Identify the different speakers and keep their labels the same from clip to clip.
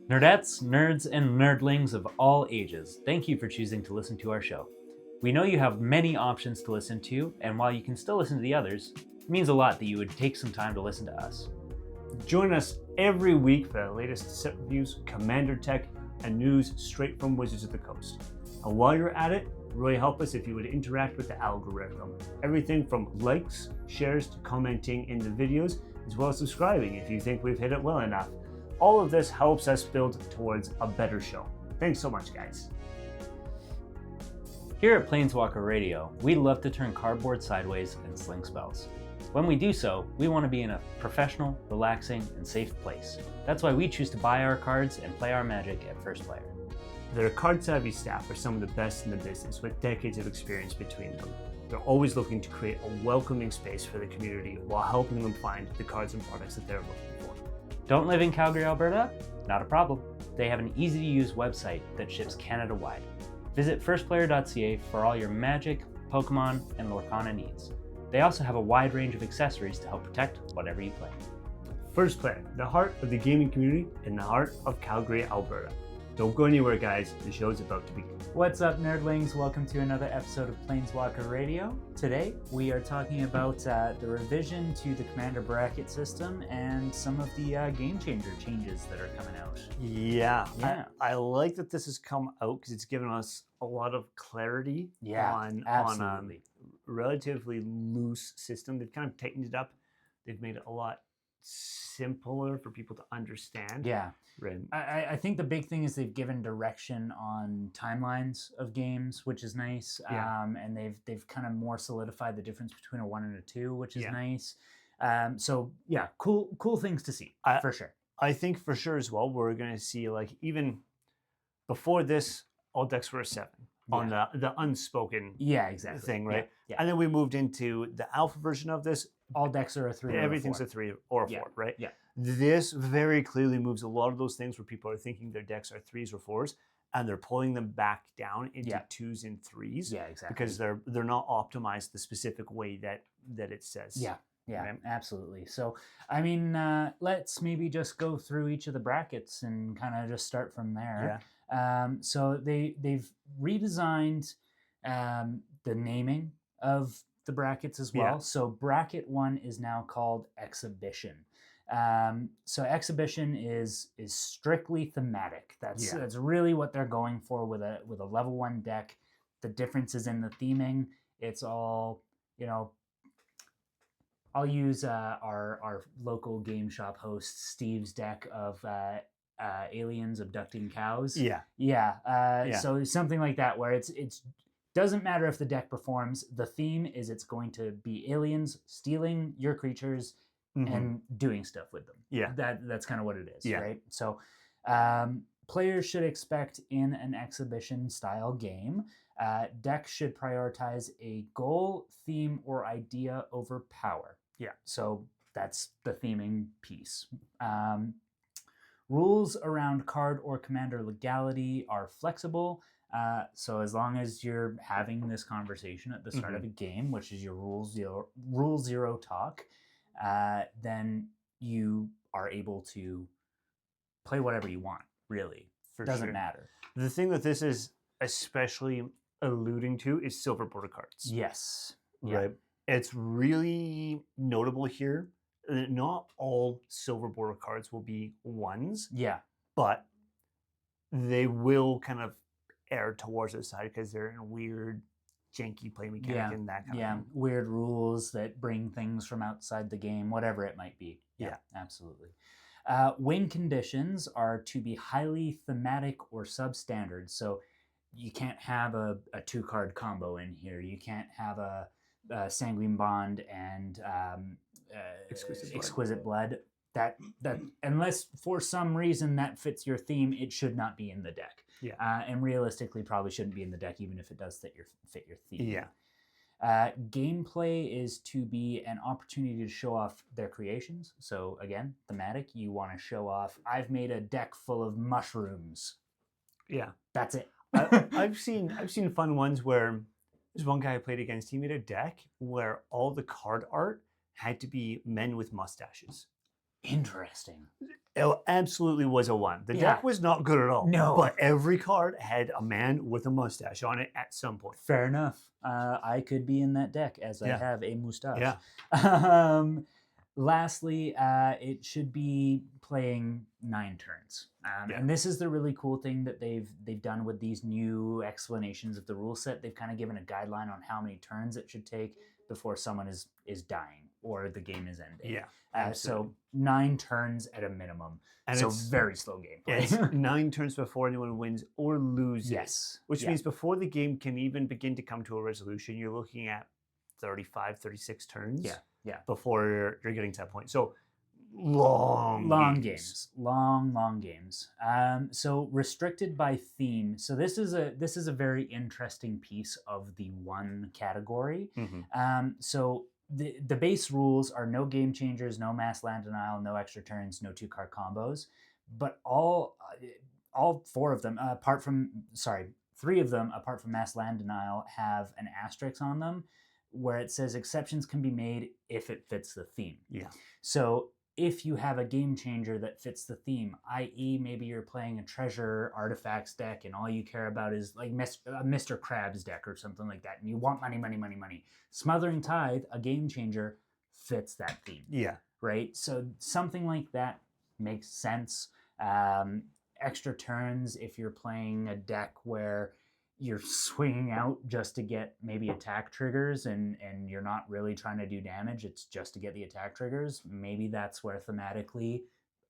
Speaker 1: Nerdettes, nerds, and nerdlings of all ages, thank you for choosing to listen to our show. We know you have many options to listen to, and while you can still listen to the others, it means a lot that you would take some time to listen to us.
Speaker 2: Join us every week for the latest set reviews, commander tech, and news straight from Wizards of the Coast. And while you're at it, really help us if you would interact with the algorithm. Everything from likes, shares, to commenting in the videos, as well as subscribing if you think we've hit it well enough. All of this helps us build towards a better show. Thanks so much, guys.
Speaker 1: Here at Planeswalker Radio, we love to turn cardboard sideways and sling spells. When we do so, we want to be in a professional, relaxing, and safe place. That's why we choose to buy our cards and play our Magic at First Player.
Speaker 2: Their card-savvy staff are some of the best in the business with decades of experience between them. They're always looking to create a welcoming space for the community while helping them find the cards and products that they're looking for.
Speaker 1: Don't live in Calgary, Alberta? Not a problem. They have an easy-to-use website that ships Canada-wide. Visit firstplayer.ca for all your Magic, Pokemon, and Lorcana needs. They also have a wide range of accessories to help protect whatever you play.
Speaker 2: First Player, the heart of the gaming community in the heart of Calgary, Alberta. Don't go anywhere, guys. The show's about to begin.
Speaker 1: What's up, nerdlings? Welcome to another episode of Planeswalker Radio. Today, we are talking about the revision to the Commander bracket system and some of the game changer changes that are coming out.
Speaker 2: Yeah. I like that this has come out because it's given us a lot of clarity on a relatively loose system. They've kind of tightened it up. They've made it a lot simpler for people to understand.
Speaker 1: Yeah.
Speaker 2: Right.
Speaker 1: I think the big thing is they've given direction on timelines of games, which is nice.
Speaker 2: Yeah.
Speaker 1: And they've kind of more solidified the difference between a 1 and a 2, which is nice. So yeah, cool things to see for sure.
Speaker 2: I think for sure as well, we're going to see, like, even before this, all decks were a 7 on the unspoken thing, right?
Speaker 1: Yeah.
Speaker 2: And then we moved into the alpha version of this.
Speaker 1: All decks are a 3
Speaker 2: Everything's
Speaker 1: or a 4.
Speaker 2: a 3 or a 4, right?
Speaker 1: Yeah.
Speaker 2: This very clearly moves a lot of those things where people are thinking their decks are 3s or 4s, and they're pulling them back down into 2s and 3s.
Speaker 1: Yeah, exactly.
Speaker 2: Because they're not optimized the specific way that it says.
Speaker 1: Yeah, right? Absolutely. So, I mean, let's maybe just go through each of the brackets and kind of just start from there.
Speaker 2: Yeah.
Speaker 1: So they've redesigned the naming of the brackets as well.
Speaker 2: Yeah.
Speaker 1: So bracket 1 is now called Exhibition. So Exhibition is strictly thematic. That's really what they're going for with a level 1 deck. The difference is in the theming. It's all, I'll use our local game shop host Steve's deck of aliens abducting cows. So something like that, where it's doesn't matter if the deck performs. The theme is it's going to be aliens stealing your creatures and doing stuff with them.
Speaker 2: Yeah,
Speaker 1: that's kind of what it is, right? So players should expect in an exhibition style game, decks should prioritize a goal, theme, or idea over power.
Speaker 2: Yeah.
Speaker 1: So that's the theming piece. Rules around card or commander legality are flexible. So as long as you're having this conversation at the start of a game, which is your rule zero talk, then you are able to play whatever you want, really. Doesn't matter.
Speaker 2: The thing that this is especially alluding to is silver border cards.
Speaker 1: Yes.
Speaker 2: Right. It's really notable here. Not all silver border cards will be 1s.
Speaker 1: Yeah.
Speaker 2: But they will kind of err towards the side because they're in a weird, janky play mechanic and that kind of thing.
Speaker 1: Weird rules that bring things from outside the game, whatever it might be.
Speaker 2: Yeah.
Speaker 1: Absolutely. Win conditions are to be highly thematic or substandard. So you can't have a 2-card combo in here. You can't have a Sanguine Bond and Exquisite Blood. That unless for some reason that fits your theme, it should not be in the deck.
Speaker 2: Yeah.
Speaker 1: And realistically, probably shouldn't be in the deck, even if it does fit your theme.
Speaker 2: Yeah.
Speaker 1: Gameplay is to be an opportunity to show off their creations. So again, thematic. You want to show off. I've made a deck full of mushrooms.
Speaker 2: Yeah.
Speaker 1: That's it.
Speaker 2: I've seen fun ones where there's one guy I played against. He made a deck where all the card art had to be men with mustaches.
Speaker 1: Interesting.
Speaker 2: It absolutely was a 1. The deck was not good at all.
Speaker 1: No.
Speaker 2: But every card had a man with a mustache on it at some point.
Speaker 1: Fair enough. I could be in that deck as I have a mustache.
Speaker 2: Yeah.
Speaker 1: Lastly, it should be playing 9 turns. And this is the really cool thing that they've done with these new explanations of the rule set. They've kind of given a guideline on how many turns it should take before someone is dying or the game is ending.
Speaker 2: Yeah.
Speaker 1: So 9 turns at a minimum. And so it's very slow gameplay.
Speaker 2: It's 9 turns before anyone wins or loses.
Speaker 1: Yes.
Speaker 2: Which means before the game can even begin to come to a resolution, you're looking at 35, 36 turns.
Speaker 1: Yeah.
Speaker 2: Before you're getting to that point. So long games.
Speaker 1: Long games. So restricted by theme. So this is a very interesting piece of the 1 category. So the base rules are no game changers, no mass land denial, no extra turns, no 2-card combos. But all 4 of them, apart from 3 of them, apart from mass land denial, have an asterisk on them, where it says exceptions can be made if it fits the theme.
Speaker 2: Yeah.
Speaker 1: So if you have a game changer that fits the theme, i.e. maybe you're playing a treasure artifacts deck and all you care about is like a Mr. Krabs deck or something like that, and you want money. Smothering Tithe, a game changer, fits that theme.
Speaker 2: Yeah.
Speaker 1: Right? So something like that makes sense. Extra turns if you're playing a deck where you're swinging out just to get maybe attack triggers and you're not really trying to do damage, it's just to get the attack triggers, maybe that's where thematically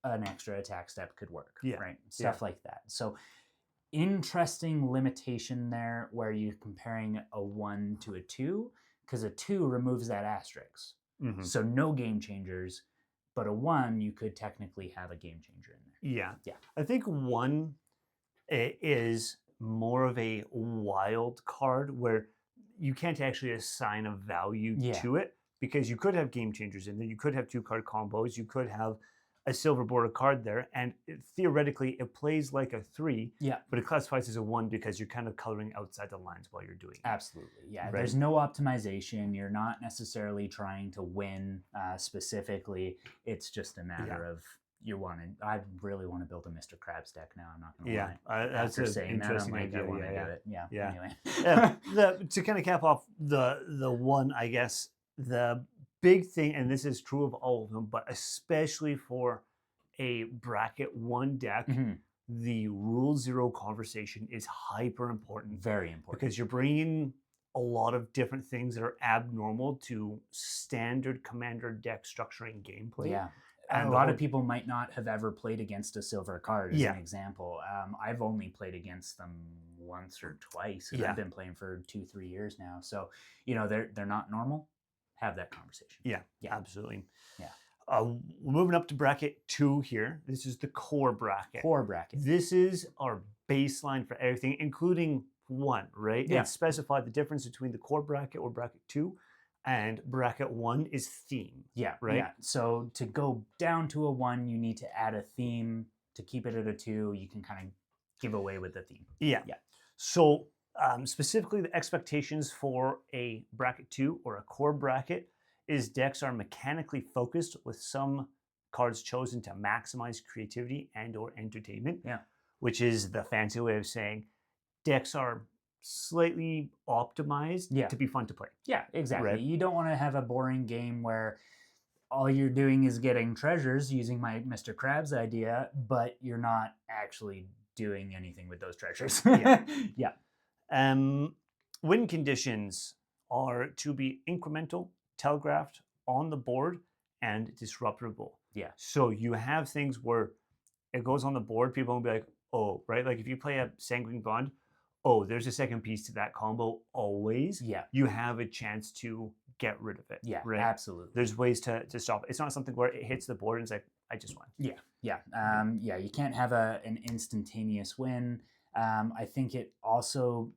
Speaker 1: an extra attack step could work. Right? Stuff like that. So interesting limitation there where you're comparing a 1 to a 2, because a 2 removes that asterisk. So no game changers, but a 1 you could technically have a game changer in there.
Speaker 2: Yeah. I think 1 is more of a wild card where you can't actually assign a value to it, because you could have game changers in there, you could have 2-card combos, you could have a silver border card there, and theoretically it plays like a 3, but it classifies as a 1 because you're kind of coloring outside the lines while you're doing it.
Speaker 1: Absolutely, yeah. Right? There's no optimization. You're not necessarily trying to win specifically. It's just a matter of I really want to build a Mr. Krabs deck now. I'm not going to lie.
Speaker 2: That's
Speaker 1: After saying
Speaker 2: interesting
Speaker 1: that, I'm
Speaker 2: idea.
Speaker 1: I want to do it.
Speaker 2: Anyway. To kind of cap off the 1, I guess the big thing, and this is true of all of them, but especially for a bracket 1 deck, the rule 0 conversation is hyper important.
Speaker 1: Very important.
Speaker 2: Because you're bringing a lot of different things that are abnormal to standard commander deck structuring gameplay.
Speaker 1: Yeah. And a lot of people might not have ever played against a silver card, as an example. I've only played against them once or twice, and I've been playing for 2-3 years now. So, they're not normal. Have that conversation.
Speaker 2: Yeah, absolutely.
Speaker 1: Yeah.
Speaker 2: We're moving up to bracket 2 here. This is the core bracket. This is our baseline for everything, including 1, right?
Speaker 1: Yeah.
Speaker 2: It's specified the difference between the core bracket or bracket 2 and bracket 1 is theme.
Speaker 1: Yeah,
Speaker 2: right?
Speaker 1: Yeah. So to go down to a 1, you need to add a theme. To keep it at a 2, you can kind of give away with the theme.
Speaker 2: Yeah. So specifically the expectations for a bracket 2 or a core bracket is decks are mechanically focused with some cards chosen to maximize creativity and or entertainment.
Speaker 1: Yeah.
Speaker 2: Which is the fancy way of saying decks are slightly optimized to be fun to play.
Speaker 1: Yeah, exactly.
Speaker 2: Right?
Speaker 1: You don't want to have a boring game where all you're doing is getting treasures using my Mr. Krabs idea, but you're not actually doing anything with those treasures.
Speaker 2: Win conditions are to be incremental, telegraphed on the board, and disruptable.
Speaker 1: Yeah.
Speaker 2: So you have things where it goes on the board, people will be like, oh, right? Like if you play a Sanguine Bond, oh, there's a second piece to that combo always.
Speaker 1: Yeah.
Speaker 2: You have a chance to get rid of it.
Speaker 1: Yeah,
Speaker 2: right?
Speaker 1: Absolutely.
Speaker 2: There's ways to stop it. It's not something where it hits the board and it's like, I just won.
Speaker 1: Yeah. You can't have an instantaneous win. I think it also,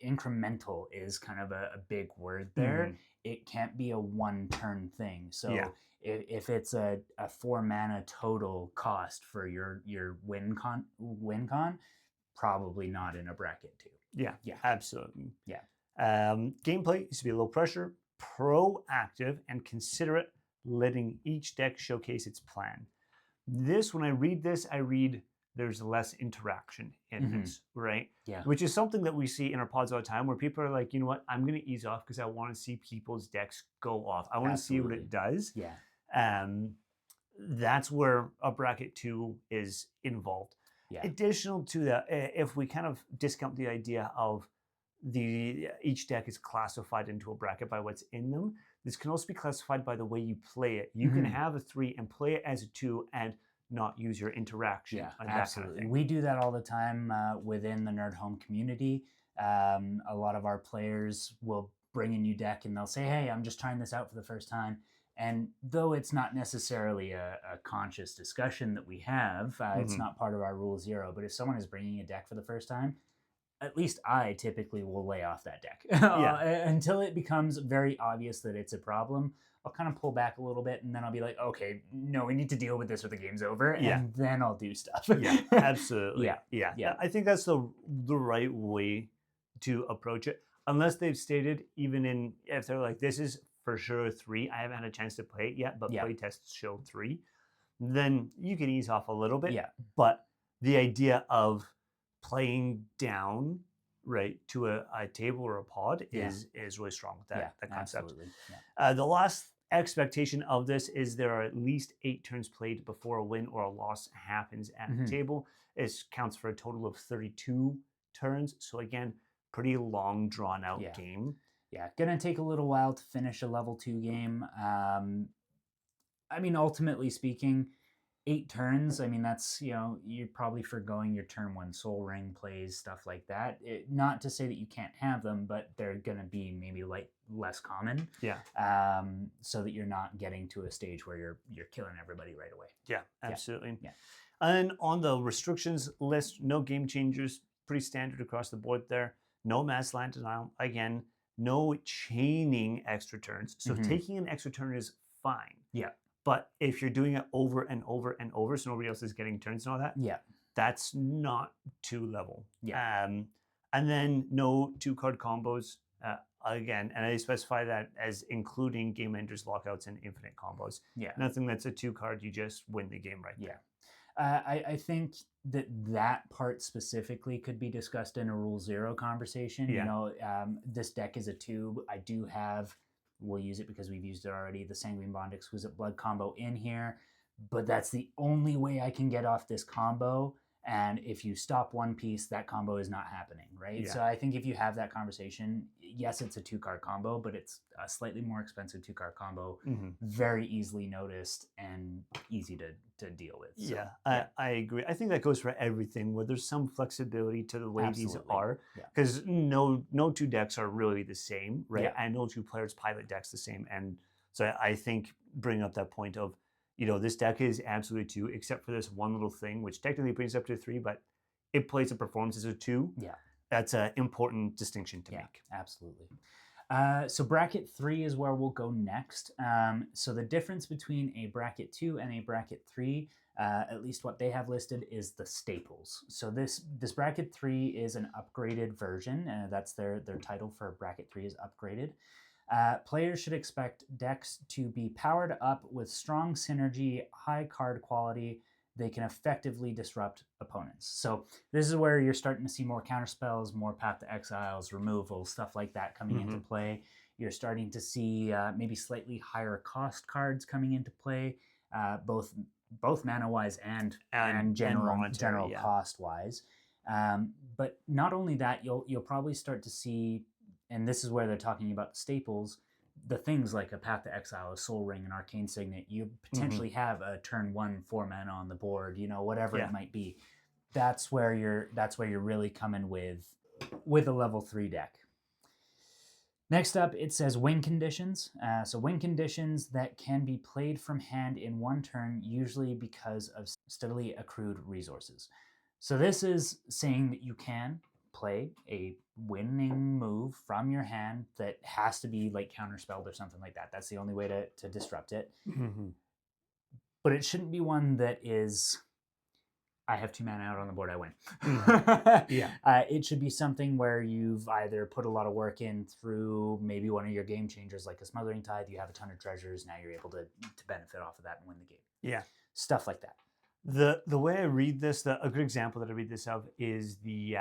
Speaker 1: incremental is kind of a big word there. It can't be a 1-turn thing. So if it's a 4 mana total cost for your win con, probably not in a bracket 2.
Speaker 2: Yeah, absolutely.
Speaker 1: Yeah.
Speaker 2: Gameplay needs to be low pressure, proactive, and considerate letting each deck showcase its plan. This, when I read this, I read there's less interaction in this, right?
Speaker 1: Yeah.
Speaker 2: Which is something that we see in our pods all the time where people are like, you know what, I'm going to ease off because I want to see people's decks go off. I want to see what it does.
Speaker 1: Yeah.
Speaker 2: That's where a bracket 2 is involved.
Speaker 1: Yeah.
Speaker 2: Additional to that, if we kind of discount the idea of each deck is classified into a bracket by what's in them, this can also be classified by the way you play it. You can have a 3 and play it as a 2 and not use your interaction.
Speaker 1: Yeah,
Speaker 2: and
Speaker 1: absolutely.
Speaker 2: That kind of
Speaker 1: we do that all the time within the Nerd Home community. A lot of our players will bring a new deck and they'll say, hey, I'm just trying this out for the first time. And though it's not necessarily a conscious discussion that we have, it's not part of our rule 0, but if someone is bringing a deck for the first time, at least I typically will lay off that deck until it becomes very obvious that it's a problem. I'll kind of pull back a little bit and then I'll be like, okay, no, we need to deal with this or the game's over. And then I'll do stuff.
Speaker 2: Yeah, absolutely.
Speaker 1: Yeah.
Speaker 2: I think that's the right way to approach it. Unless they've stated, even if they're like, this is for sure 3, I haven't had a chance to play it yet, but play tests show 3, then you can ease off a little bit.
Speaker 1: Yeah.
Speaker 2: But the idea of playing down to a table or a pod is really strong with that concept.
Speaker 1: Absolutely.
Speaker 2: The last expectation of this is there are at least 8 turns played before a win or a loss happens at the table. It counts for a total of 32 turns. So again, pretty long drawn out game.
Speaker 1: Yeah, gonna take a little while to finish a level 2 game. I mean, ultimately speaking, 8 turns, I mean, that's, you're probably forgoing your turn 1 soul ring plays, stuff like that. Not to say that you can't have them, but they're going to be maybe less common.
Speaker 2: Yeah.
Speaker 1: So that you're not getting to a stage where you're killing everybody right away.
Speaker 2: Yeah, absolutely.
Speaker 1: Yeah.
Speaker 2: And on the restrictions list, no game changers, pretty standard across the board there. No mass land denial. Again, no chaining extra turns. So taking an extra turn is fine.
Speaker 1: Yeah.
Speaker 2: But if you're doing it over and over and over, so nobody else is getting turns and all that, that's not 2 level.
Speaker 1: Yeah.
Speaker 2: And then no 2-card combos. Again, and I specify that as including game enders, lockouts, and infinite combos.
Speaker 1: Yeah.
Speaker 2: Nothing that's a 2-card, you just win the game right there.
Speaker 1: I think that part specifically could be discussed in a Rule 0 conversation. This deck is a 2. I do have... We'll use it because we've used it already. The Sanguine Bond Exquisite Blood combo in here, but that's the only way I can get off this combo. And if you stop one piece, that combo is not happening, right?
Speaker 2: Yeah.
Speaker 1: So I think if you have that conversation, yes, it's a 2-card combo, but it's a slightly more expensive 2-card combo, very easily noticed and easy to deal with. So,
Speaker 2: I agree. I think that goes for everything where there's some flexibility to the way these are, because no 2 decks are really the same, right?
Speaker 1: Yeah.
Speaker 2: And no 2 players pilot decks the same. And so I think bringing up that point of, this deck is absolutely 2, except for this one little thing, which technically brings it up to 3, but it plays a performance as a 2.
Speaker 1: Yeah.
Speaker 2: That's an important distinction to make.
Speaker 1: Absolutely. So bracket 3 is where we'll go next. So the difference between a bracket 2 and a bracket 3, at least what they have listed, is the staples. So this bracket 3 is an upgraded version. That's their title for bracket 3 is upgraded. Players should expect decks to be powered up with strong synergy, high card quality. They can effectively disrupt opponents. So this is where you're starting to see more counterspells, more Path to Exiles, removals, stuff like that coming into play. You're starting to see maybe slightly higher cost cards coming into play, both mana-wise and general cost-wise. But not only that, you'll probably start to see, and this is where they're talking about the staples, the things like a Path to Exile, a Soul Ring, an Arcane Signet. You potentially have a turn 1 4 mana on the board, whatever it might be. That's where you're really coming with a level 3 deck. Next up, it says win conditions. So win conditions that can be played from hand in 1 turn, usually because of steadily accrued resources. So this is saying that you can play a winning move from your hand that has to be like counterspelled or something like that. That's the only way to disrupt it. But it shouldn't be one that is I have 2 mana out on the board, I win.
Speaker 2: Yeah.
Speaker 1: It should be something where you've either put a lot of work in through maybe one of your game changers, like a Smothering Tithe. You have a ton of treasures. Now you're able to benefit off of that and win the game.
Speaker 2: Yeah.
Speaker 1: Stuff like that.
Speaker 2: The way I read this, a good example that I read this of is the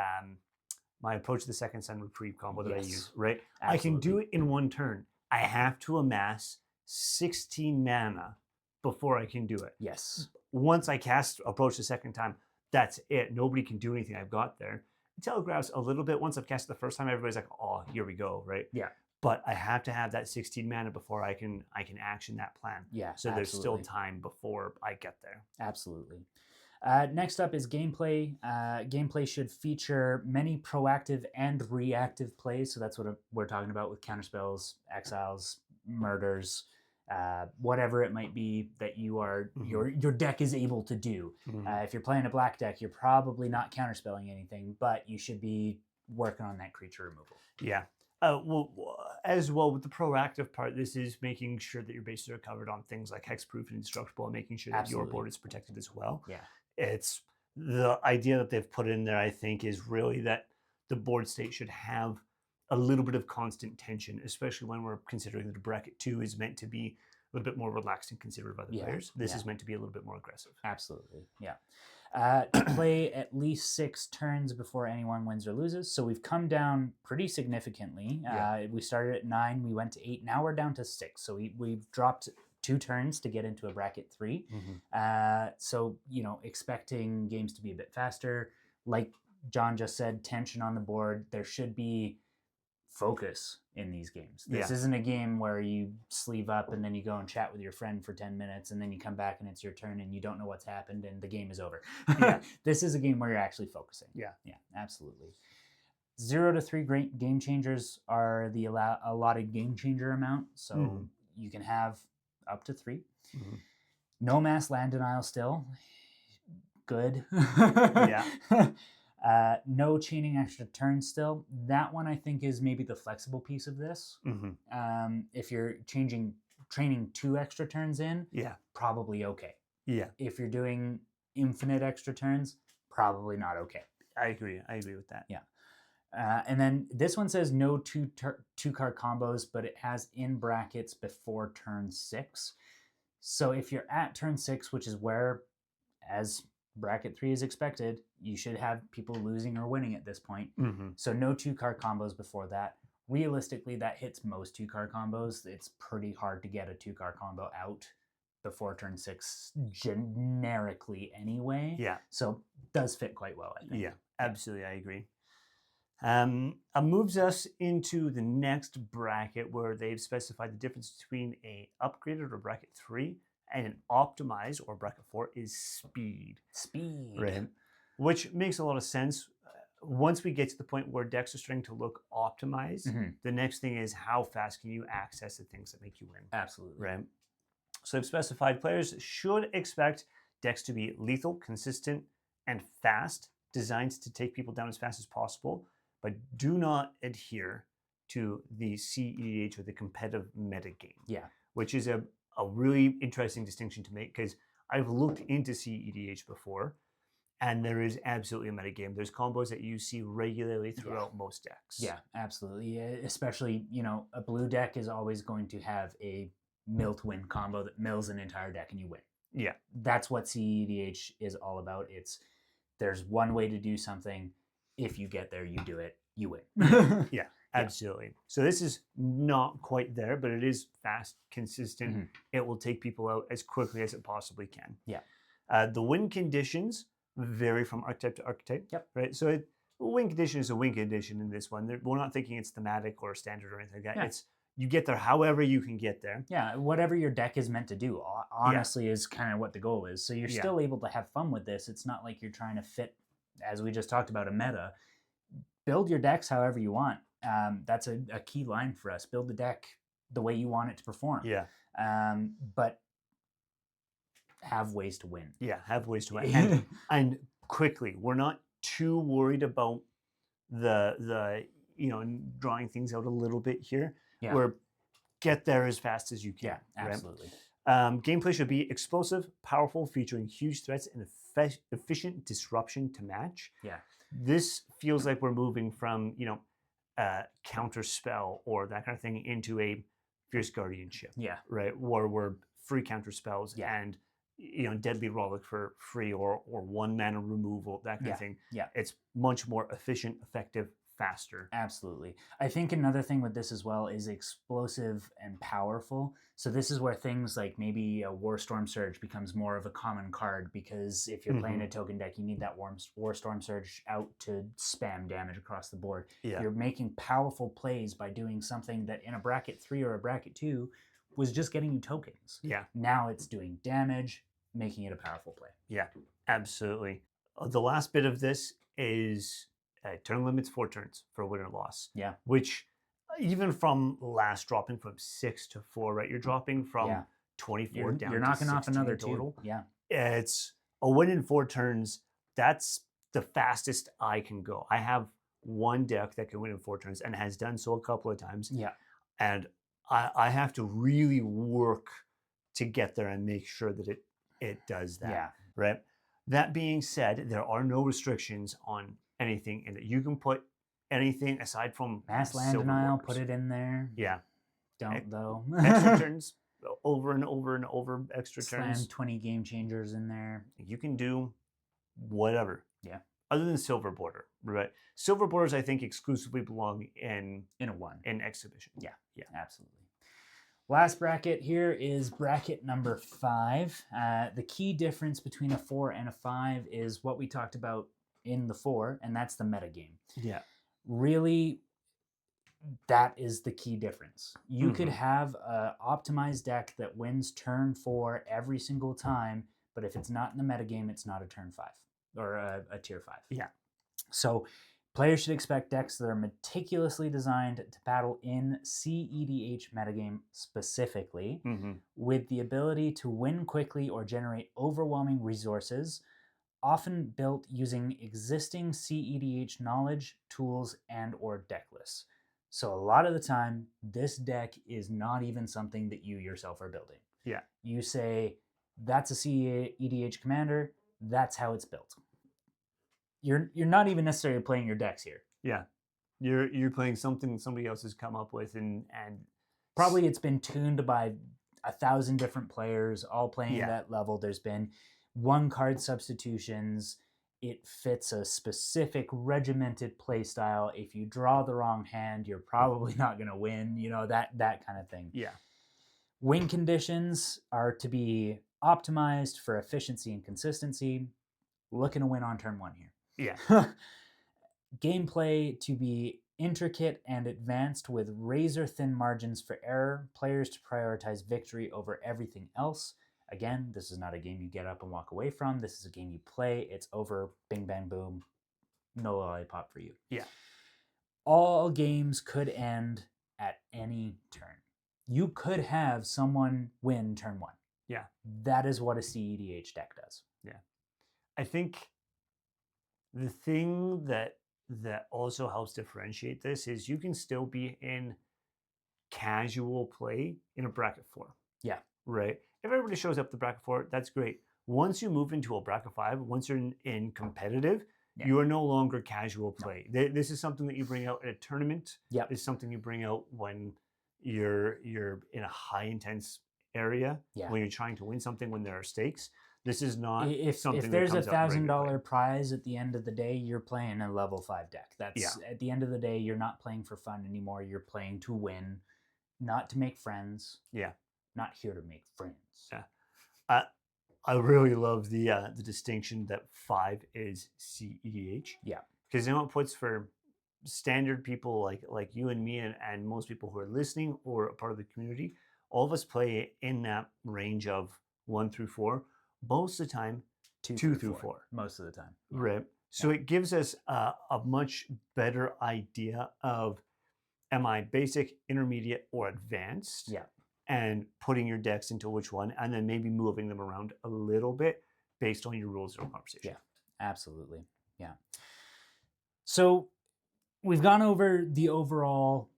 Speaker 2: my Approach to the Second Sun Reprieve combo that I use, right? Absolutely. I can do it in one turn. I have to amass 16 mana before I can do it.
Speaker 1: Yes.
Speaker 2: Once I cast Approach the second time, that's it. Nobody can do anything I've got there. It telegraphs a little bit. Once I've cast it the first time, everybody's like, oh, here we go, right?
Speaker 1: Yeah.
Speaker 2: But I have to have that 16 mana before I can action that plan.
Speaker 1: Yeah.
Speaker 2: So there's still time before I get there.
Speaker 1: Absolutely. Next up is gameplay. Gameplay should feature many proactive and reactive plays. So that's what we're talking about with counterspells, exiles, murders, whatever it might be that you are your deck is able to do. If you're playing a black deck, you're probably not counterspelling anything, but you should be working on that creature removal.
Speaker 2: Yeah. Well, as well with the proactive part, this is making sure that your bases are covered on things like hexproof and indestructible, and making sure that your board is protected as well.
Speaker 1: Yeah.
Speaker 2: It's the idea that they've put in there, I think, is really that the board state should have a little bit of constant tension, especially when we're considering that a bracket 2 is meant to be a little bit more relaxed and considerate of other players. This is meant to be a little bit more aggressive.
Speaker 1: Absolutely, yeah. Play at least 6 turns before anyone wins or loses. So we've come down pretty significantly. We started at 9, we went to 8, now we're down to 6. So we've dropped 2 turns to get into a bracket 3. So, expecting games to be a bit faster. Like John just said, tension on the board. There should be focus in these games. This isn't a game where you sleeve up and then you go and chat with your friend for 10 minutes and then you come back and it's your turn and you don't know what's happened and the game is over. This is a game where you're actually focusing. Yeah, absolutely. 0 to 3 great game changers are the allotted game changer amount. So you can have up to 3. No mass land denial still. Good. No chaining extra turns still. That one I think is maybe the flexible piece of this. If you're training 2 extra turns in, probably okay. If you're doing infinite extra turns, probably not okay.
Speaker 2: I agree with that.
Speaker 1: And then this one says no 2-card combos, but it has in brackets before turn 6. So if you're at turn 6, which is where, as bracket 3 is expected, you should have people losing or winning at this point. So no 2-card combos before that. Realistically, that hits most 2-card combos. It's pretty hard to get a 2-card combo out before turn 6 generically anyway. So does fit quite well, I think.
Speaker 2: Absolutely, I agree. Moves us into the next bracket where they've specified the difference between a upgraded or bracket 3 and an optimized or bracket 4 is speed. Right. Which makes a lot of sense. Once we get to the point where decks are starting to look optimized, the next thing is how fast can you access the things that make you win.
Speaker 1: Absolutely.
Speaker 2: Right. So they've specified players should expect decks to be lethal, consistent, and fast, designed to take people down as fast as possible, but do not adhere to the CEDH or the competitive meta game. Which is a really interesting distinction to make, because I've looked into CEDH before, and there is absolutely a meta game. There's combos that you see regularly throughout most decks.
Speaker 1: Absolutely. Especially, a blue deck is always going to have a mill to win combo that mills an entire deck and you win. That's what CEDH is all about. There's one way to do something. If you get there, you do it, you win.
Speaker 2: Absolutely. So this is not quite there, but it is fast, consistent. It will take people out as quickly as it possibly can. The win conditions vary from archetype to archetype. Right. So win condition is a win condition in this one. We're not thinking it's thematic or standard or anything like that. It's you get there however you can get there.
Speaker 1: Whatever your deck is meant to do, honestly, is kind of what the goal is. So you're still able to have fun with this. It's not like you're trying to fit, as we just talked about, a meta. Build your decks however you want. That's a key line for us. Build the deck the way you want it to perform. But have ways to win.
Speaker 2: Have ways to win. And quickly. We're not too worried about the drawing things out a little bit here. We're get there as fast as you can.
Speaker 1: Absolutely.
Speaker 2: Gameplay should be explosive, powerful, featuring huge threats and efficient disruption to match.
Speaker 1: Yeah.
Speaker 2: This feels like we're moving from, counter spell or that kind of thing into a fierce guardianship.
Speaker 1: Yeah.
Speaker 2: Right. Where we're free counter spells
Speaker 1: Yeah.
Speaker 2: and deadly relic for free or one mana removal, that kind of thing.
Speaker 1: Yeah.
Speaker 2: It's much more efficient, effective, faster.
Speaker 1: Absolutely. I think another thing with this as well is explosive and powerful. So this is where things like maybe a Warstorm Surge becomes more of a common card, because if you're playing a token deck, you need that Warstorm Surge out to spam damage across the board.
Speaker 2: Yeah.
Speaker 1: You're making powerful plays by doing something that in a bracket 3 or a bracket 2 was just getting you tokens.
Speaker 2: Yeah.
Speaker 1: Now it's doing damage, making it a powerful play.
Speaker 2: Yeah, absolutely. The last bit of this is turn limits 4 turns for win or loss.
Speaker 1: Yeah.
Speaker 2: Which, even from last dropping from 6 to 4, right? You're dropping from 24 down
Speaker 1: you're
Speaker 2: to
Speaker 1: knocking off another
Speaker 2: total.
Speaker 1: 2. Yeah.
Speaker 2: It's a win in 4 turns. That's the fastest I can go. I have one deck that can win in 4 turns and has done so a couple of times.
Speaker 1: Yeah.
Speaker 2: And I have to really work to get there and make sure that it does that.
Speaker 1: Yeah.
Speaker 2: Right. That being said, there are no restrictions on anything in it. You can put anything aside from
Speaker 1: Mass Land Denial, put it in there.
Speaker 2: Yeah.
Speaker 1: Don't though.
Speaker 2: Extra turns, over and over and over, extra
Speaker 1: Slam
Speaker 2: turns.
Speaker 1: 20 game changers in there.
Speaker 2: You can do whatever.
Speaker 1: Yeah.
Speaker 2: Other than Silver Border, right? Silver Borders, I think, exclusively belong in
Speaker 1: a 1.
Speaker 2: In Exhibition.
Speaker 1: Yeah. Yeah. Absolutely. Last bracket here is bracket number 5. The key difference between a 4 and a 5 is what we talked about in the 4, and that's the metagame.
Speaker 2: Yeah.
Speaker 1: Really, that is the key difference. You could have an optimized deck that wins turn 4 every single time, but if it's not in the metagame, it's not a turn 5 or a tier 5.
Speaker 2: Yeah.
Speaker 1: So players should expect decks that are meticulously designed to battle in CEDH metagame specifically, with the ability to win quickly or generate overwhelming resources, often built using existing CEDH knowledge, tools, and or deck lists. So a lot of the time, this deck is not even something that you yourself are building.
Speaker 2: Yeah.
Speaker 1: You say, that's a CEDH commander, that's how it's built. You're not even necessarily playing your decks here.
Speaker 2: Yeah. You're playing something somebody else has come up with, and
Speaker 1: probably it's been tuned by 1,000 different players all playing at that level. There's been 1 card substitutions. It fits a specific regimented play style. If you draw the wrong hand, you're probably not going to win, that kind of thing.
Speaker 2: Yeah.
Speaker 1: Win conditions are to be optimized for efficiency and consistency. Looking to win on turn 1 here.
Speaker 2: Yeah.
Speaker 1: Gameplay to be intricate and advanced with razor-thin margins for error. Players to prioritize victory over everything else. Again, this is not a game you get up and walk away from. This is a game you play. It's over. Bing, bang, boom. No lollipop for you.
Speaker 2: Yeah.
Speaker 1: All games could end at any turn. You could have someone win turn 1.
Speaker 2: Yeah.
Speaker 1: That is what a CEDH deck does.
Speaker 2: Yeah. I think the thing that also helps differentiate this is you can still be in casual play in a bracket 4.
Speaker 1: Yeah.
Speaker 2: Right? If everybody shows up to bracket 4, that's great. Once you move into a bracket 5, once you're in competitive, you are no longer casual play. No. This is something that you bring out at a tournament.
Speaker 1: Yeah.
Speaker 2: It's something you bring out when you're in a high intense area, when you're trying to win something, when there are stakes. This is not something
Speaker 1: if there's
Speaker 2: that comes
Speaker 1: $1,000 prize at the end of the day, you're playing a level 5 deck. That's at the end of the day, you're not playing for fun anymore. You're playing to win, not to make friends.
Speaker 2: Yeah.
Speaker 1: Not here to make friends.
Speaker 2: Yeah. I really love the distinction that 5 is CEDH.
Speaker 1: Yeah.
Speaker 2: Because it puts for standard people like you and me and most people who are listening or a part of the community, all of us play in that range of 1 through 4. Most of the time, 2 through 4.
Speaker 1: Most of the time.
Speaker 2: Right. So it gives us a much better idea of, am I basic, intermediate, or advanced?
Speaker 1: Yeah.
Speaker 2: And putting your decks into which one, and then maybe moving them around a little bit based on your rules or conversation.
Speaker 1: Yeah, absolutely. Yeah. So we've gone over the overall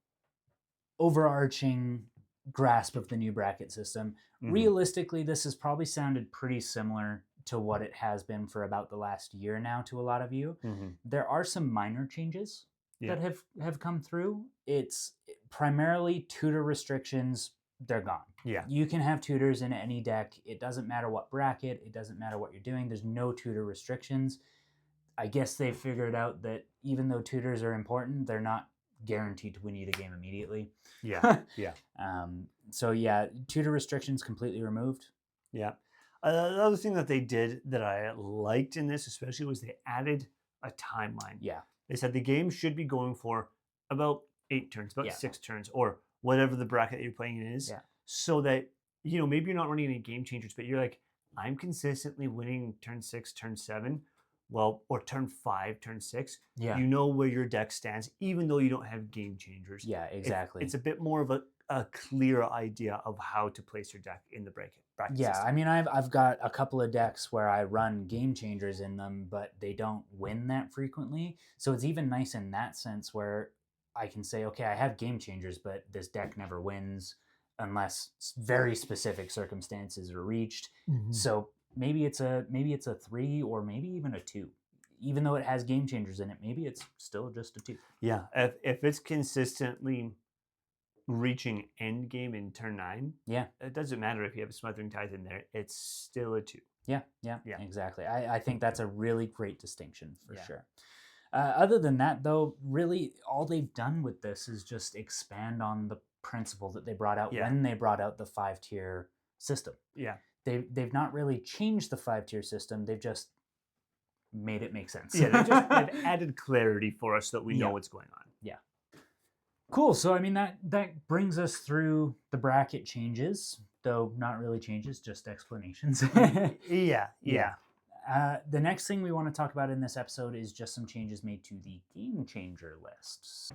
Speaker 1: overarching grasp of the new bracket system. Realistically, this has probably sounded pretty similar to what it has been for about the last year now to a lot of you. There are some minor changes that have come through. It's primarily tutor restrictions. They're gone.
Speaker 2: Yeah.
Speaker 1: You can have tutors in any deck. It doesn't matter what bracket. It doesn't matter what you're doing. There's no tutor restrictions. I guess they figured out that even though tutors are important, they're not guaranteed to win you the game immediately.
Speaker 2: Yeah. Yeah.
Speaker 1: So yeah, tutor restrictions completely removed.
Speaker 2: Yeah. The other thing that they did that I liked in this especially was they added a timeline.
Speaker 1: Yeah.
Speaker 2: They said the game should be going for about 8 turns, about 6 turns, or whatever the bracket that you're playing in is.
Speaker 1: Yeah.
Speaker 2: So that, maybe you're not running any game changers, but you're like, I'm consistently winning turn 6, turn 7, or turn 5, turn 6.
Speaker 1: Yeah.
Speaker 2: You know where your deck stands, even though you don't have game changers.
Speaker 1: Yeah, exactly.
Speaker 2: It's a bit more of a clear idea of how to place your deck in the bracket
Speaker 1: yeah,
Speaker 2: system.
Speaker 1: I mean, I've got a couple of decks where I run game changers in them, but they don't win that frequently. So it's even nice in that sense where I can say, okay, I have game changers, but this deck never wins unless very specific circumstances are reached. So maybe it's a 3 or maybe even a 2. Even though it has game changers in it, maybe it's still just a 2.
Speaker 2: Yeah, if it's consistently reaching end game in turn 9, it doesn't matter if you have a Smothering Tithe in there, it's still a 2.
Speaker 1: Yeah, exactly. I think that's a really great distinction for sure. Other than that, though, really all they've done with this is just expand on the principle that they brought out when they brought out the 5-tier system.
Speaker 2: Yeah.
Speaker 1: They've not really changed the 5-tier system. They've just made it make sense.
Speaker 2: Yeah, they've added clarity for us so that we know what's going on.
Speaker 1: Yeah. Cool. So, I mean, that brings us through the bracket changes, though not really changes, just explanations.
Speaker 2: Yeah.
Speaker 1: The next thing we want to talk about in this episode is just some changes made to the game changer list.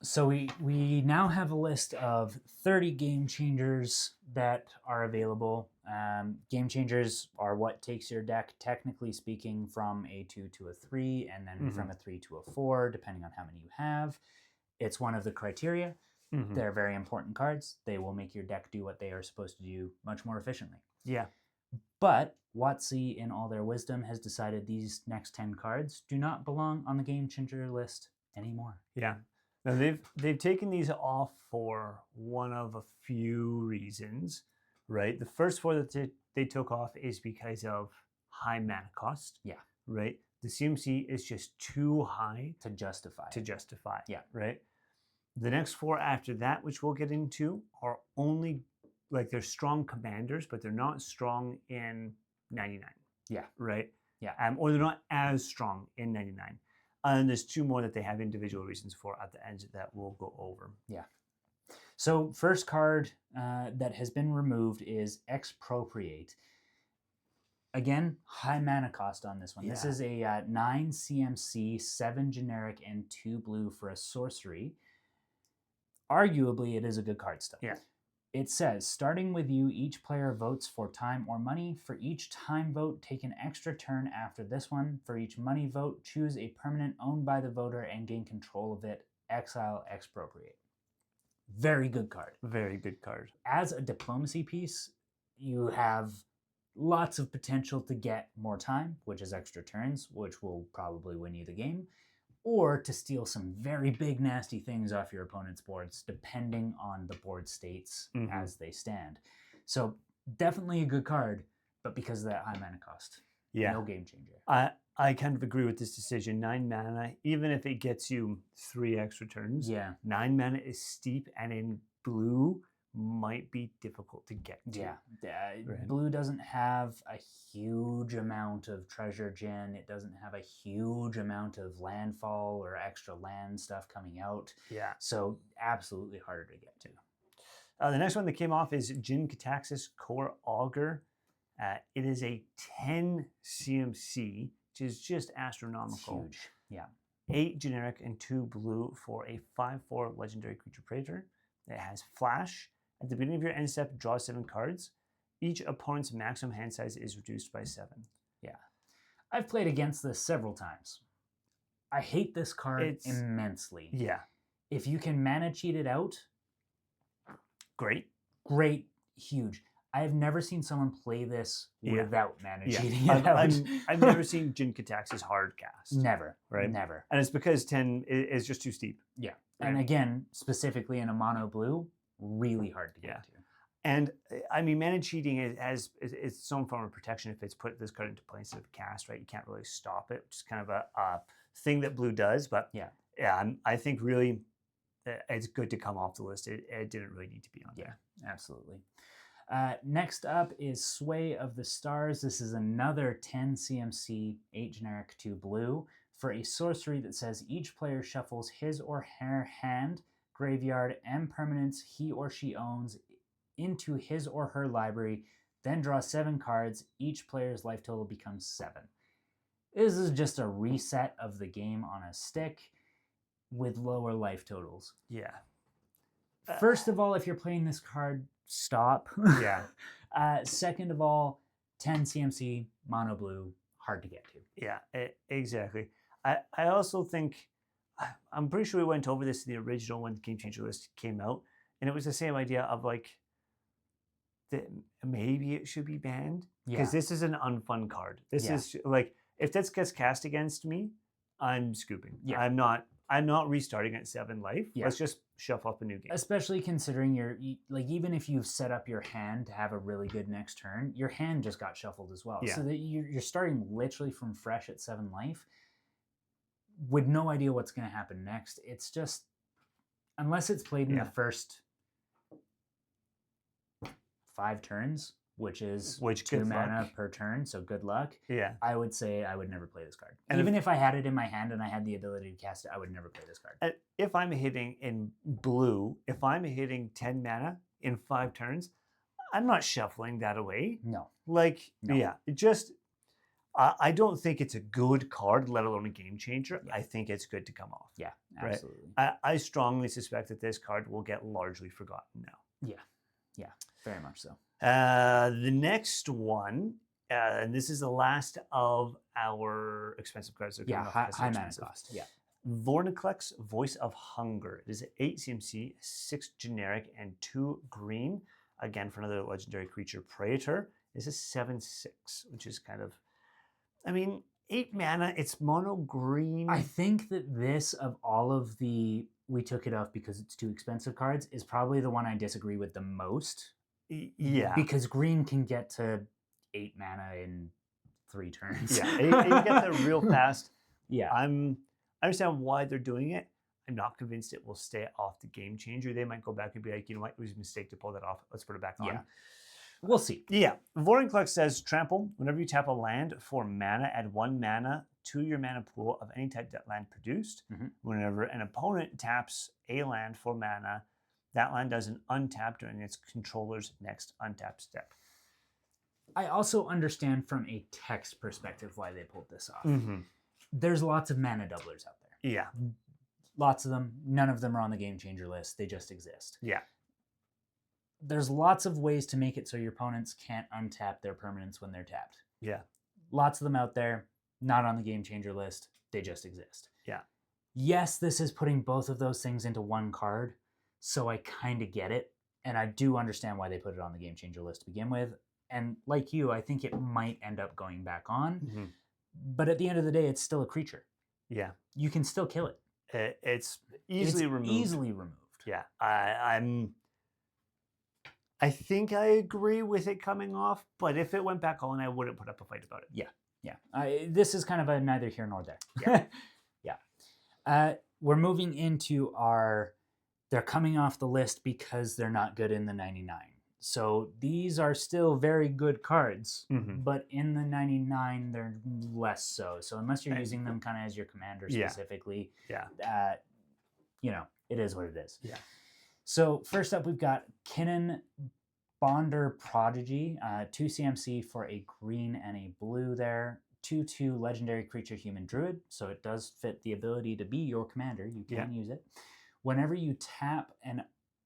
Speaker 1: So we now have a list of 30 game changers that are available. Game changers are what takes your deck, technically speaking, from a 2 to a 3, and then from a 3 to a 4, depending on how many you have. It's one of the criteria. They're very important cards. They will make your deck do what they are supposed to do much more efficiently.
Speaker 2: Yeah.
Speaker 1: But WotC, in all their wisdom, has decided these next 10 cards do not belong on the game changer list anymore.
Speaker 2: Yeah. Now they've taken these off for one of a few reasons, right? The first 4 that they took off is because of high mana cost.
Speaker 1: Yeah.
Speaker 2: Right? The CMC is just too high
Speaker 1: to justify.
Speaker 2: Yeah. Right? The next 4 after that, which we'll get into, are only, they're strong commanders, but they're not strong in 99.
Speaker 1: Yeah.
Speaker 2: Right?
Speaker 1: Yeah.
Speaker 2: Or they're not as strong in 99. And there's 2 more that they have individual reasons for at the end that we'll go over.
Speaker 1: Yeah. So first card that has been removed is Expropriate. Again, high mana cost on this one. Yeah. This is a 9 CMC, 7 generic, and 2 blue for a sorcery. Arguably, it is a good card still.
Speaker 2: Yeah.
Speaker 1: It says, starting with you, each player votes for time or money. For each time vote, take an extra turn after this one. For each money vote, choose a permanent owned by the voter and gain control of it. Exile, Expropriate. Very good card.
Speaker 2: Very good card.
Speaker 1: As a diplomacy piece, you have lots of potential to get more time, which is extra turns, which will probably win you the game, or to steal some very big nasty things off your opponent's boards, depending on the board states as they stand. So definitely a good card, but because of that high mana cost, no game changer.
Speaker 2: I kind of agree with this decision. 9 mana, even if it gets you 3 extra turns, 9 mana is steep, and in blue might be difficult to get to.
Speaker 1: Right. Blue doesn't have a huge amount of treasure gen. It doesn't have a huge amount of landfall or extra land stuff coming out.
Speaker 2: Yeah.
Speaker 1: So absolutely harder to get to.
Speaker 2: The next one that came off is Jin Cataxis Core Augur. It is a 10 CMC, which is just astronomical.
Speaker 1: It's huge. Yeah.
Speaker 2: 8 generic and 2 blue for a 5/4 legendary creature praetor. It has flash. At the beginning of your end step, draw 7 cards. Each opponent's maximum hand size is reduced by 7.
Speaker 1: Yeah. I've played against this several times. I hate this card immensely.
Speaker 2: Yeah.
Speaker 1: If you can mana cheat it out,
Speaker 2: great.
Speaker 1: great, huge. I have never seen someone play this without mana cheating it
Speaker 2: I've never seen Jin Katax's hard cast.
Speaker 1: Never.
Speaker 2: Right?
Speaker 1: Never.
Speaker 2: And it's because 10 is just too steep.
Speaker 1: Yeah. Right? And again, specifically in a mono blue, really hard to get to.
Speaker 2: And I mean, mana cheating is some form of protection if it's put this card into play instead of cast, right? You can't really stop it, which is kind of a thing that blue does. But yeah, I think really it's good to come off the list. It didn't really need to be on there.
Speaker 1: Absolutely. Next up is Sway of the Stars. This is another 10 CMC, 8 generic, 2 blue for a sorcery that says each player shuffles his or her hand, graveyard, and permanents he or she owns into his or her library, then draw 7 cards. Each player's life total becomes 7. This is just a reset of the game on a stick with lower life totals.
Speaker 2: Yeah.
Speaker 1: First of all, if you're playing this card, stop.
Speaker 2: Yeah.
Speaker 1: Second of all, 10 CMC, mono blue, hard to get to.
Speaker 2: Yeah, exactly. I also think, I'm pretty sure we went over this in the original when the Game Changer list came out, and it was the same idea of like, that maybe it should be banned because this is an unfun card. This is like, if this gets cast against me, I'm scooping. Yeah. I'm not restarting at 7 life. Yeah. Let's just shuffle up a new game.
Speaker 1: Especially considering like, even if you've set up your hand to have a really good next turn, your hand just got shuffled as well. Yeah. So that you're starting literally from fresh at 7 life with no idea what's going to happen next. It's just, unless it's played in the first 5 turns, which is 2 mana per turn, so good luck. Yeah. I would say I would never play this card. And even if I had it in my hand and I had the ability to cast it, I would never play this card.
Speaker 2: If I'm hitting in blue, if I'm hitting 10 mana in 5 turns, I'm not shuffling that away.
Speaker 1: No.
Speaker 2: I don't think it's a good card, let alone a game changer. Yeah. I think it's good to come off.
Speaker 1: Yeah, absolutely.
Speaker 2: Right? I strongly suspect that this card will get largely forgotten now.
Speaker 1: Yeah, very much so.
Speaker 2: The next one, and this is the last of our expensive cards.
Speaker 1: High mana cost. Yeah.
Speaker 2: Vorinclex, Voice of Hunger. It is 8 CMC, 6 generic, and 2 green. Again, for another legendary creature, Praetor. This is 7/6, which is kind of, 8 mana. It's mono green.
Speaker 1: I think that this, of all of the we took it off because it's too expensive cards, is probably the one I disagree with the most.
Speaker 2: Yeah.
Speaker 1: Because green can get to 8 mana in 3 turns.
Speaker 2: Yeah, it gets there real fast.
Speaker 1: Yeah.
Speaker 2: I understand why they're doing it. I'm not convinced it will stay off the Game Changer. They might go back and be like, you know what, it was a mistake to pull that off. Let's put it back on.
Speaker 1: Yeah. We'll see.
Speaker 2: Yeah. Vorinclex says, trample. Whenever you tap a land for mana, add 1 mana to your mana pool of any type that land produced. Mm-hmm. Whenever an opponent taps a land for mana, that land does an untap during its controller's next untap step.
Speaker 1: I also understand from a text perspective why they pulled this off.
Speaker 2: Mm-hmm.
Speaker 1: There's lots of mana doublers out there.
Speaker 2: Yeah.
Speaker 1: Lots of them. None of them are on the Game Changer list. They just exist.
Speaker 2: Yeah.
Speaker 1: There's lots of ways to make it so your opponents can't untap their permanents when they're tapped.
Speaker 2: Yeah.
Speaker 1: Lots of them out there, not on the Game Changer list. They just exist.
Speaker 2: Yeah.
Speaker 1: Yes, this is putting both of those things into one card, so I kind of get it. And I do understand why they put it on the Game Changer list to begin with. And like you, I think it might end up going back on. Mm-hmm. But at the end of the day, it's still a creature.
Speaker 2: Yeah.
Speaker 1: You can still kill it.
Speaker 2: It's easily removed.
Speaker 1: Easily removed.
Speaker 2: Yeah. I think I agree with it coming off, but if it went back on, I wouldn't put up a fight about it.
Speaker 1: Yeah. Yeah. This is kind of a neither here nor there. Yeah. Yeah. We're moving into they're coming off the list because they're not good in the 99. So these are still very good cards, mm-hmm. but in the 99, they're less so. So unless you're using them kind of as your commander specifically, it is what it is.
Speaker 2: Yeah.
Speaker 1: So first up, we've got Kinnan Bonder Prodigy, 2 CMC for a green and a blue there. 2/2 legendary creature human druid. So it does fit the ability to be your commander. You can use it. Whenever you tap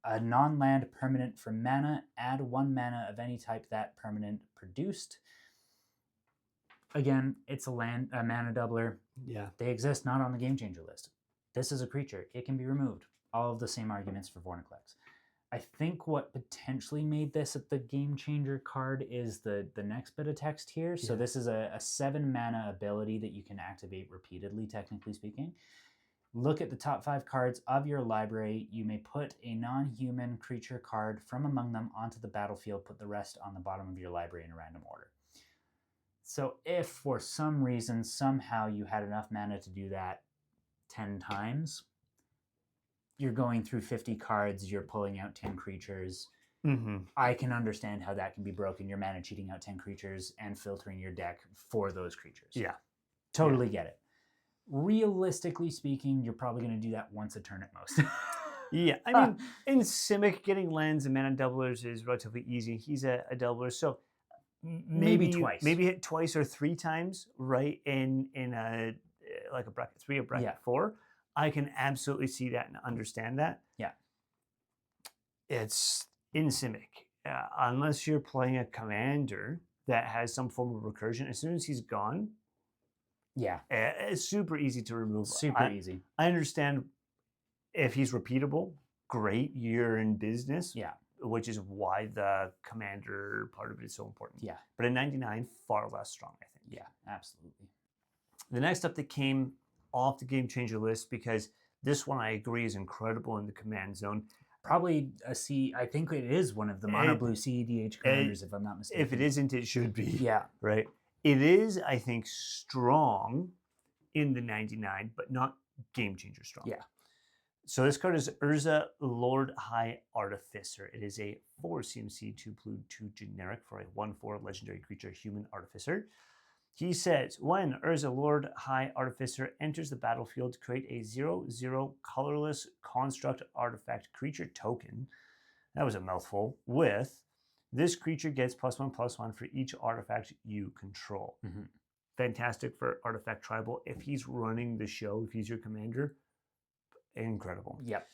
Speaker 1: a non-land permanent for mana, add 1 mana of any type that permanent produced. Again, it's a mana doubler.
Speaker 2: Yeah.
Speaker 1: They exist not on the Game Changer list. This is a creature. It can be removed. All of the same arguments for Vorinclex. I think what potentially made this the game changer card is the next bit of text here. So this is a 7 mana ability that you can activate repeatedly, technically speaking. Look at the top 5 cards of your library. You may put a non-human creature card from among them onto the battlefield. Put the rest on the bottom of your library in a random order. So if for some reason, somehow you had enough mana to do that 10 times, you're going through 50 cards, you're pulling out 10 creatures. I can understand how that can be broken. You're mana cheating out 10 creatures and filtering your deck for those creatures.
Speaker 2: Yeah.
Speaker 1: Totally get it. Realistically speaking, you're probably going to do that once a turn at most.
Speaker 2: Yeah, I mean, in Simic, getting lands and mana doublers is relatively easy. He's a doubler, so
Speaker 1: maybe twice.
Speaker 2: Maybe hit twice or 3 times, right, in a like a bracket 3 or bracket 4. I can absolutely see that and understand that.
Speaker 1: Yeah.
Speaker 2: It's in Simic. Unless you're playing a commander that has some form of recursion, as soon as he's gone, it's super easy to remove.
Speaker 1: Super easy.
Speaker 2: I understand if he's repeatable, great, you're in business.
Speaker 1: Yeah.
Speaker 2: Which is why the commander part of it is so important.
Speaker 1: Yeah.
Speaker 2: But in 99, far less strong, I think.
Speaker 1: Yeah, absolutely.
Speaker 2: The next up that came off the game changer list, because this one I agree is incredible in the command zone.
Speaker 1: Probably I think it is one of the mono blue CEDH commanders, if I'm not mistaken.
Speaker 2: If it isn't, it should be.
Speaker 1: Yeah.
Speaker 2: Right? It is, I think, strong in the 99, but not game changer strong.
Speaker 1: Yeah.
Speaker 2: So this card is Urza, Lord High Artificer. It is a 4 CMC 2 blue 2 generic for a 1/4 legendary creature human artificer. He says, when Urza, Lord High Artificer enters the battlefield, create a 0/0 colorless construct artifact creature token. That was a mouthful. With this creature gets +1/+1 for each artifact you control. Fantastic for artifact tribal. If he's running the show, if he's your commander, incredible.
Speaker 1: Yep.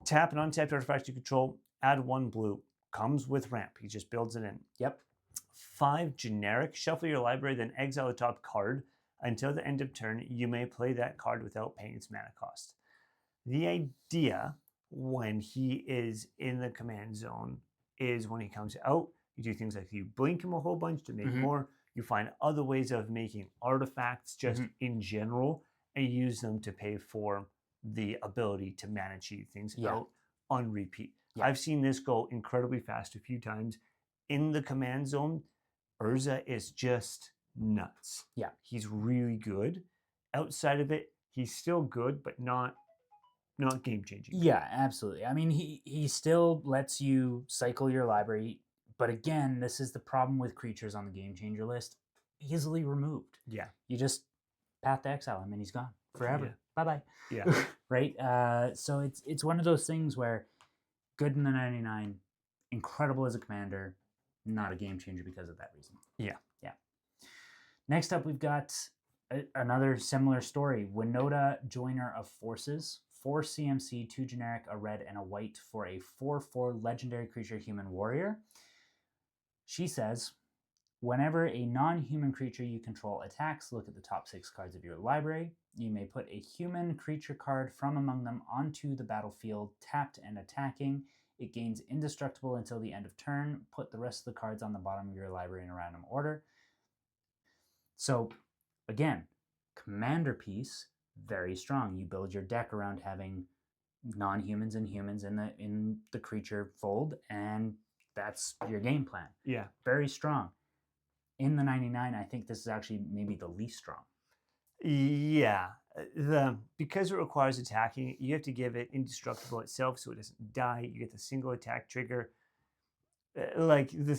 Speaker 2: Tap an untapped artifact you control, add 1 blue. Comes with ramp. He just builds it in.
Speaker 1: Yep.
Speaker 2: 5 generic. Shuffle your library, then exile the top card. Until the end of turn, you may play that card without paying its mana cost. The idea when he is in the command zone is when he comes out, you do things like you blink him a whole bunch to make more. You find other ways of making artifacts just in general and use them to pay for the ability to mana cheat things out on repeat. I've seen this go incredibly fast a few times. In the command zone, Urza is just nuts.
Speaker 1: Yeah.
Speaker 2: He's really good. Outside of it, he's still good, but not game changing.
Speaker 1: Yeah, absolutely. I mean, he still lets you cycle your library, but again, this is the problem with creatures on the game changer list. Easily removed.
Speaker 2: Yeah.
Speaker 1: You just path to exile him and he's gone forever.
Speaker 2: Yeah.
Speaker 1: Bye-bye.
Speaker 2: Yeah.
Speaker 1: Right? So it's one of those things where good in the 99, incredible as a commander, not a game changer because of that reason.
Speaker 2: Yeah.
Speaker 1: Yeah. Next up, we've got another similar story. Winota, Joiner of Forces. 4 CMC, 2 generic, a red, and a white for a 4/4 legendary creature human warrior. She says, whenever a non-human creature you control attacks, look at the top 6 cards of your library. You may put a human creature card from among them onto the battlefield, tapped and attacking. It gains indestructible until the end of turn. Put the rest of the cards on the bottom of your library in a random order. So, again, commander piece, very strong. You build your deck around having non-humans and humans in the creature fold, and that's your game plan.
Speaker 2: Yeah.
Speaker 1: Very strong. In the 99, I think this is actually maybe the least strong.
Speaker 2: Yeah. Because it requires attacking, you have to give it indestructible itself so it doesn't die. You get the single attack trigger. Like the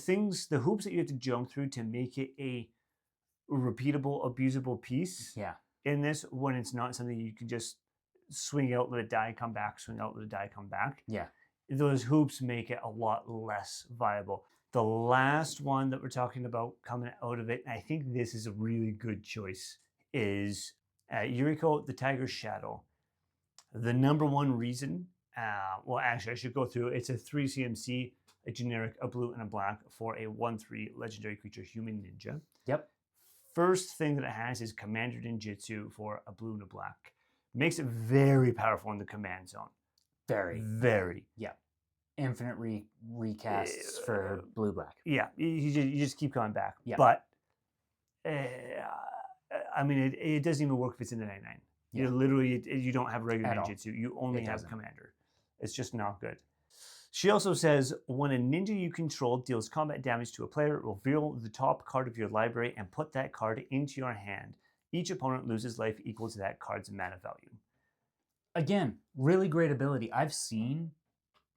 Speaker 2: hoops that you have to jump through to make it a repeatable, abusable piece.
Speaker 1: Yeah.
Speaker 2: In this, when it's not something you can just swing out, let it die, come back, swing out, let it die, come back.
Speaker 1: Yeah.
Speaker 2: Those hoops make it a lot less viable. The last one that we're talking about coming out of it, and I think this is a really good choice, is Yuriko the Tiger's Shadow. The number one reason, well, actually, I should go through. It's a 3 CMC, a generic, a blue, and a black for a 1/3 legendary creature human ninja.
Speaker 1: Yep.
Speaker 2: First thing that it has is Commander Ninjutsu for a blue and a black. Makes it very powerful in the command zone.
Speaker 1: Very.
Speaker 2: Very.
Speaker 1: Yeah. infinite recasts for blue black.
Speaker 2: Yeah, you just keep coming back.
Speaker 1: Yeah.
Speaker 2: But I mean, it doesn't even work if it's in the 99.
Speaker 1: Yeah.
Speaker 2: You literally, you don't have regular
Speaker 1: At all.
Speaker 2: ninjutsu. You only have
Speaker 1: doesn't.
Speaker 2: commander. It's just not good. She also says, when a ninja you control deals combat damage to a player, reveal the top card of your library and put that card into your hand. Each opponent loses life equal to that card's mana value.
Speaker 1: Again, really great ability. I've seen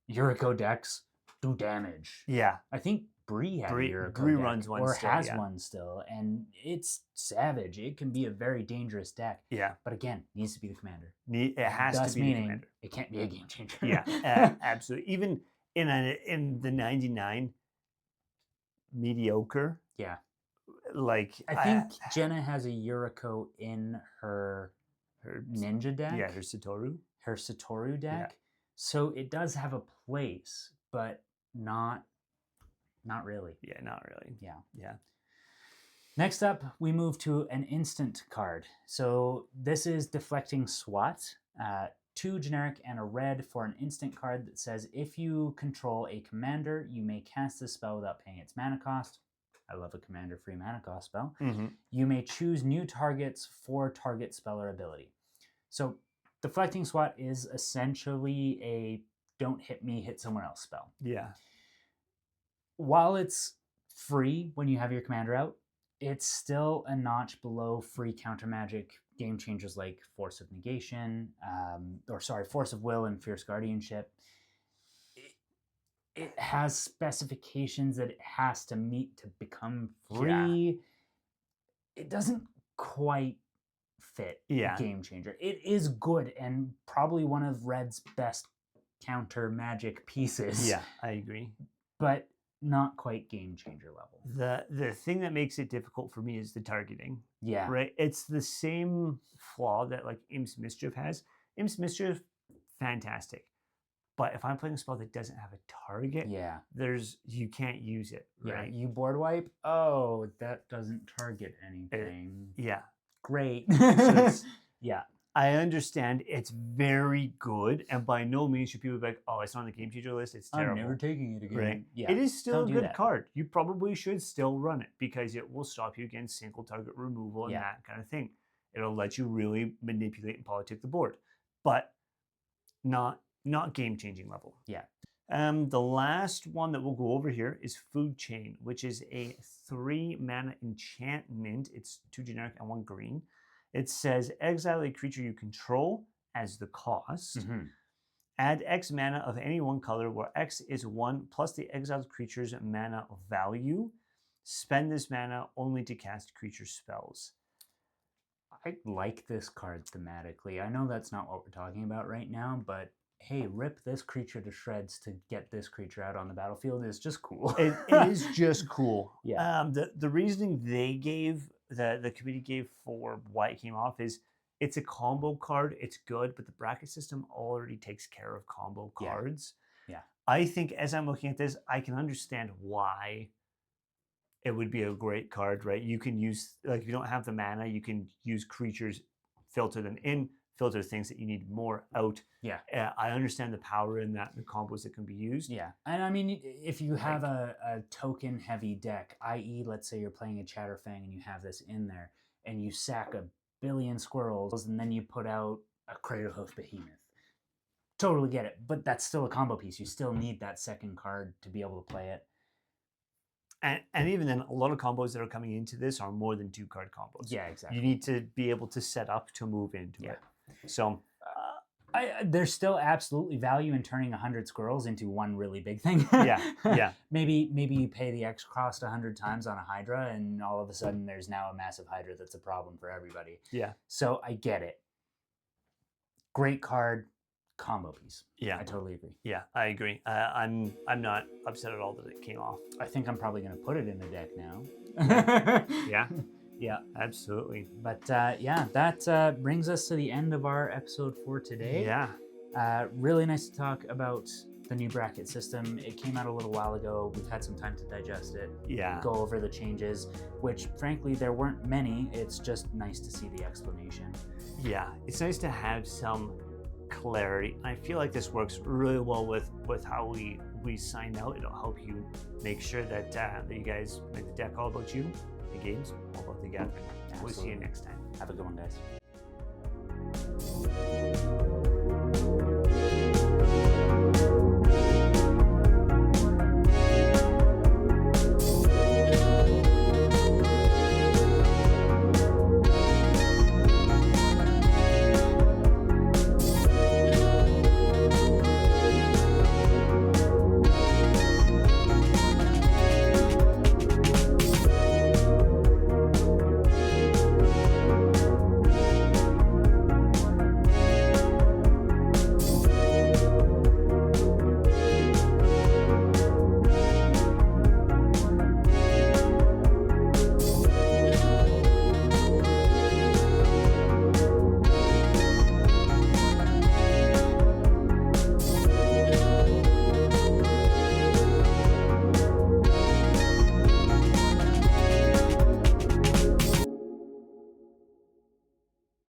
Speaker 1: Yuriko decks do damage.
Speaker 2: Yeah.
Speaker 1: I think Bree had a Yuriko
Speaker 2: Bree
Speaker 1: deck,
Speaker 2: runs one
Speaker 1: or
Speaker 2: still,
Speaker 1: has
Speaker 2: yeah.
Speaker 1: one still, and it's savage. It can be a very dangerous deck.
Speaker 2: Yeah.
Speaker 1: But again, needs to be the commander.
Speaker 2: It has
Speaker 1: Thus
Speaker 2: to be the commander.
Speaker 1: It can't be a game changer.
Speaker 2: Yeah, absolutely. Even in the 99, mediocre.
Speaker 1: Yeah.
Speaker 2: Like
Speaker 1: I think Jenna has a Yuriko in her ninja deck.
Speaker 2: Yeah, her Satoru.
Speaker 1: Her Satoru deck.
Speaker 2: Yeah.
Speaker 1: So it does have a place, but not really.
Speaker 2: Yeah, not really.
Speaker 1: Yeah.
Speaker 2: Yeah.
Speaker 1: Next up, we move to an instant card. So this is Deflecting SWAT. 2 generic and a red for an instant card that says if you control a commander, you may cast this spell without paying its mana cost. I love a commander free mana cost spell.
Speaker 2: Mm-hmm.
Speaker 1: You may choose new targets for target spell or ability. So Deflecting SWAT is essentially a don't hit me, hit someone else spell.
Speaker 2: Yeah.
Speaker 1: While it's free when you have your commander out, it's still a notch below free counter magic game changers like Force of Negation, Force of Will and Fierce Guardianship. It has specifications that it has to meet to become free. Yeah. It doesn't quite fit game changer. It is good and probably one of Red's best counter magic pieces.
Speaker 2: Yeah, I agree.
Speaker 1: But not quite game changer level.
Speaker 2: The thing that makes it difficult for me is the targeting.
Speaker 1: Yeah.
Speaker 2: Right? It's the same flaw that like Imps Mischief has. Imps Mischief, fantastic. But if I'm playing a spell that doesn't have a target, you can't use it. Right?
Speaker 1: Yeah. You board wipe. Oh, that doesn't target anything.
Speaker 2: Great.
Speaker 1: So yeah.
Speaker 2: I understand it's very good, and by no means should people be like, "Oh, it's not on the game changer list. It's terrible."
Speaker 1: I'm never taking it again.
Speaker 2: Right?
Speaker 1: Yeah.
Speaker 2: It is still a good card. You probably should still run it because it will stop you against single target removal and that kind of thing. It'll let you really manipulate and politic the board, but not game changing level.
Speaker 1: Yeah.
Speaker 2: The last one that we'll go over here is Food Chain, which is a 3 mana enchantment. It's 2 generic and 1 green. It says, exile a creature you control as the cost.
Speaker 1: Mm-hmm.
Speaker 2: Add X mana of any one color where X is 1 plus the exiled creature's mana value. Spend this mana only to cast creature spells.
Speaker 1: I like this card thematically. I know that's not what we're talking about right now, but hey, rip this creature to shreds to get this creature out on the battlefield is just cool.
Speaker 2: It is just cool.
Speaker 1: Yeah.
Speaker 2: The reasoning they gave, the committee gave for why it came off is it's a combo card. It's good, but the bracket system already takes care of combo cards.
Speaker 1: Yeah.
Speaker 2: I think as I'm looking at this, I can understand why it would be a great card, right? You can use, like if you don't have the mana, you can use creatures, filter them in, filter things that you need more out.
Speaker 1: Yeah.
Speaker 2: I understand the power in that, the combos that can be used.
Speaker 1: Yeah. And I mean, if you have a token heavy deck, i.e., let's say you're playing a Chatterfang and you have this in there and you sack a billion squirrels and then you put out a Craterhoof Behemoth. Totally get it. But that's still a combo piece. You still need that second card to be able to play it.
Speaker 2: And even then, a lot of combos that are coming into this are more than 2 card combos.
Speaker 1: Yeah, exactly.
Speaker 2: You need to be able to set up to move into it. So
Speaker 1: there's still absolutely value in turning 100 squirrels into one really big thing.
Speaker 2: Yeah.
Speaker 1: Maybe you pay the X cost 100 times on a Hydra, and all of a sudden there's now a massive Hydra that's a problem for everybody.
Speaker 2: Yeah.
Speaker 1: So I get it. Great card, combo piece.
Speaker 2: Yeah,
Speaker 1: I totally agree.
Speaker 2: Yeah, I agree. I'm not upset at all that it came off.
Speaker 1: I think I'm probably going to put it in the deck now.
Speaker 2: Yeah.
Speaker 1: Yeah,
Speaker 2: absolutely.
Speaker 1: But that brings us to the end of our episode for today.
Speaker 2: Yeah.
Speaker 1: Really nice to talk about the new bracket system. It came out a little while ago. We've had some time to digest it.
Speaker 2: Yeah.
Speaker 1: Go over the changes, which frankly there weren't many. It's just nice to see the explanation.
Speaker 2: Yeah, it's nice to have some clarity. I feel like this works really well with how we we sign out. It'll help you make sure that, that you guys make the deck all about you, the games all about the gathering. We'll see you next time.
Speaker 1: Have a good one, guys.